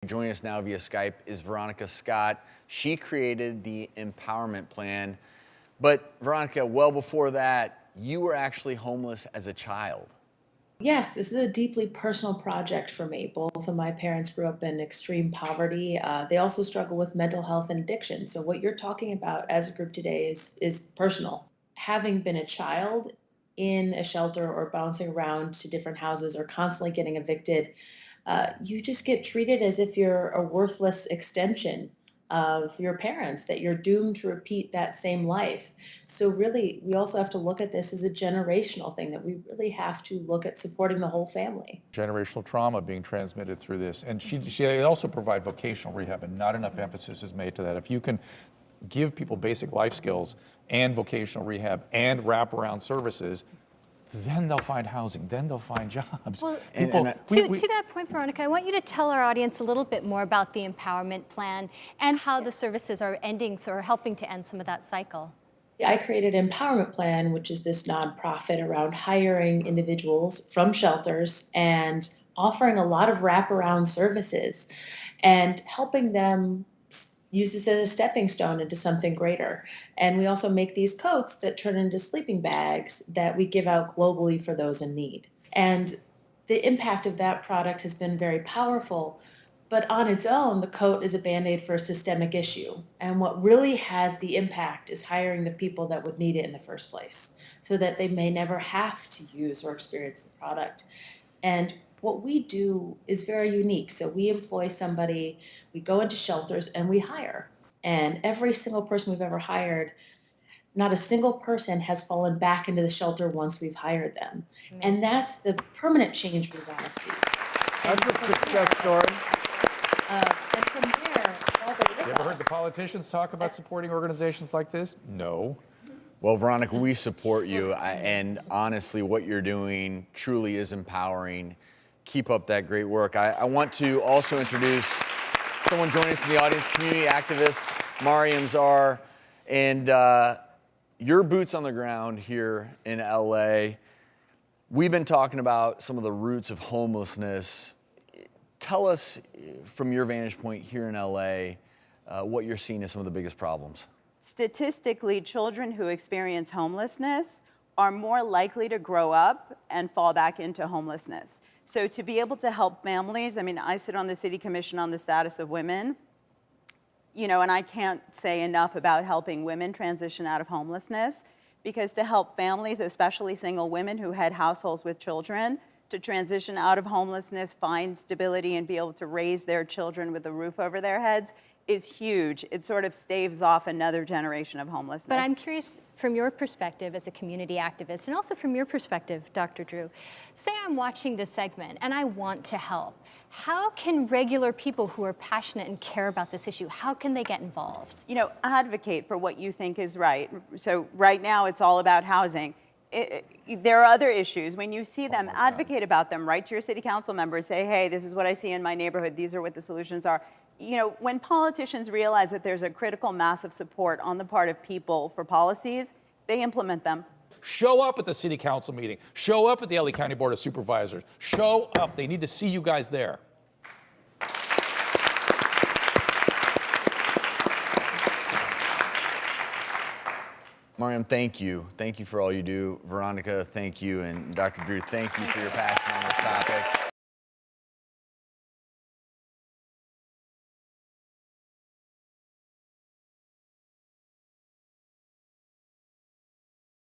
Joining us now via Skype is Veronika Scott. She created the empowerment plan. But Veronika, well before that, you were actually homeless as a child. Yes, this is a deeply personal project for me. Both of my parents grew up in extreme poverty. They also struggle with mental health and addiction. So what you're talking about as a group today is personal. Having been a child in a shelter or bouncing around to different houses or constantly getting evicted, you just get treated as if you're a worthless extension of your parents, that you're doomed to repeat that same life. So really, we also have to look at this as a generational thing, that we really have to look at supporting the whole family. Generational trauma being transmitted through this. And she also provide vocational rehab, and not enough emphasis is made to that. If you can give people basic life skills and vocational rehab and wraparound services, then they'll find housing, then they'll find jobs. Well, to that point, Veronika, I want you to tell our audience a little bit more about the empowerment plan and how the services are helping to end some of that cycle. I created Empowerment Plan, which is this nonprofit around hiring individuals from shelters and offering a lot of wraparound services and helping them use this as a stepping stone into something greater. And we also make these coats that turn into sleeping bags that we give out globally for those in need. And the impact of that product has been very powerful, but on its own, the coat is a Band-Aid for a systemic issue. And what really has the impact is hiring the people that would need it in the first place, so that they may never have to use or experience the product. And what we do is very unique. So we employ somebody, we go into shelters and we hire. And every single person we've ever hired, not a single person has fallen back into the shelter once we've hired them. And that's the permanent change we want to see. That's a success story. And from there, all the You ever heard the politicians talk about supporting organizations like this? No. Well, Veronika, we support you. And honestly, what you're doing truly is empowering. Keep up that great work. I want to also introduce someone joining us in the audience, community activist Mauryan Czar, and your boots on the ground here in LA. We've been talking about some of the roots of homelessness. Tell us, from your vantage point here in LA, what you're seeing as some of the biggest problems. Statistically, children who experience homelessness are more likely to grow up and fall back into homelessness. So to be able to help families, I mean, I sit on the City Commission on the Status of Women, and I can't say enough about helping women transition out of homelessness, because to help families, especially single women who head households with children, to transition out of homelessness, find stability, and be able to raise their children with a roof over their heads is huge. It sort of staves off another generation of homelessness. But I'm curious, from your perspective as a community activist, and also from your perspective, Dr. Drew, say I'm watching this segment and I want to help. How can regular people who are passionate and care about this issue, how can they get involved? Advocate for what you think is right. So right now it's all about housing. There are other issues. When you see them, advocate about them. Write to your city council members, say, hey, this is what I see in my neighborhood. These are what the solutions are. When politicians realize that there's a critical mass of support on the part of people for policies, they implement them. Show up at the city council meeting. Show up at the LA County Board of Supervisors. Show up. They need to see you guys there. Mauryan, thank you. Thank you for all you do. Veronika, thank you. And Dr. Drew, thank you for your passion on this topic.